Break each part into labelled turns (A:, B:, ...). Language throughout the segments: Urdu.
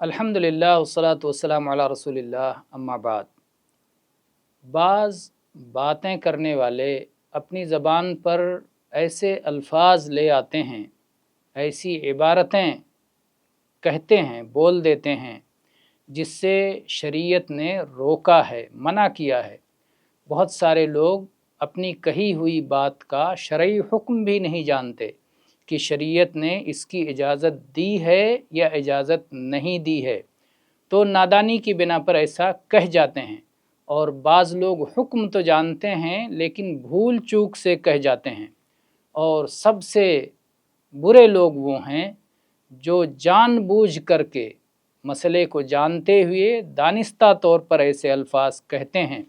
A: الحمدللہ والصلاۃ والسلام علی رسول اللہ اما بعد۔ بعض باتیں کرنے والے اپنی زبان پر ایسے الفاظ لے آتے ہیں، ایسی عبارتیں کہتے ہیں، بول دیتے ہیں جس سے شریعت نے روکا ہے، منع کیا ہے۔ بہت سارے لوگ اپنی کہی ہوئی بات کا شرعی حکم بھی نہیں جانتے کہ شریعت نے اس کی اجازت دی ہے یا اجازت نہیں دی ہے، تو نادانی کی بنا پر ایسا کہہ جاتے ہیں۔ اور بعض لوگ حکم تو جانتے ہیں لیکن بھول چوک سے کہہ جاتے ہیں، اور سب سے برے لوگ وہ ہیں جو جان بوجھ کر کے مسئلے کو جانتے ہوئے دانستہ طور پر ایسے الفاظ کہتے ہیں۔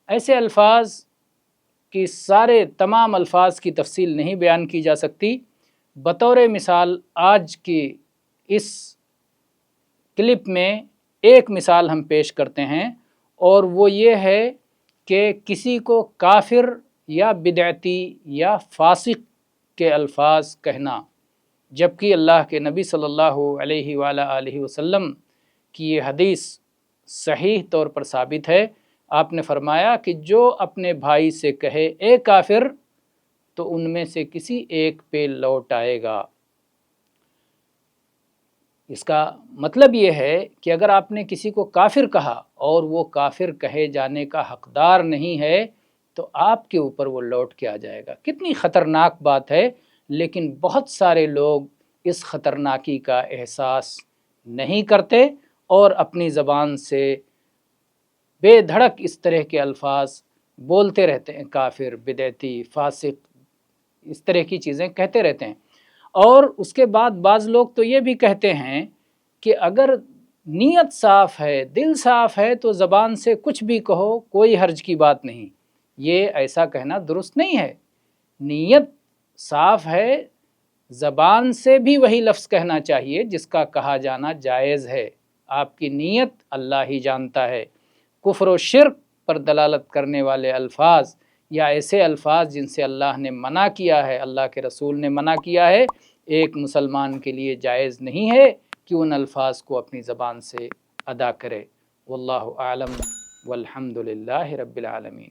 A: ایسے الفاظ کی تمام الفاظ کی تفصیل نہیں بیان کی جا سکتی۔ بطور مثال آج کی اس کلپ میں ایک مثال ہم پیش کرتے ہیں، اور وہ یہ ہے کہ کسی کو کافر یا بدعتی یا فاسق کے الفاظ کہنا، جبکہ اللہ کے نبی صلی اللہ علیہ وآلہ وسلم کی یہ حدیث صحیح طور پر ثابت ہے۔ آپ نے فرمایا کہ جو اپنے بھائی سے کہے اے کافر، تو ان میں سے کسی ایک پہ لوٹ آئے گا۔ اس کا مطلب یہ ہے کہ اگر آپ نے کسی کو کافر کہا اور وہ کافر کہے جانے کا حقدار نہیں ہے، تو آپ کے اوپر وہ لوٹ کے آ جائے گا۔ کتنی خطرناک بات ہے، لیکن بہت سارے لوگ اس خطرناکی کا احساس نہیں کرتے اور اپنی زبان سے بے دھڑک اس طرح کے الفاظ بولتے رہتے ہیں، کافر، بدعتی، فاسق، اس طرح کی چیزیں کہتے رہتے ہیں۔ اور اس کے بعد بعض لوگ تو یہ بھی کہتے ہیں کہ اگر نیت صاف ہے، دل صاف ہے، تو زبان سے کچھ بھی کہو، کوئی حرج کی بات نہیں۔ یہ ایسا کہنا درست نہیں ہے۔ نیت صاف ہے، زبان سے بھی وہی لفظ کہنا چاہیے جس کا کہا جانا جائز ہے۔ آپ کی نیت اللہ ہی جانتا ہے۔ کفر و شرک پر دلالت کرنے والے الفاظ یا ایسے الفاظ جن سے اللہ نے منع کیا ہے، اللہ کے رسول نے منع کیا ہے، ایک مسلمان کے لیے جائز نہیں ہے کہ ان الفاظ کو اپنی زبان سے ادا کرے۔ واللہ اعلم والحمد للہ رب العالمین۔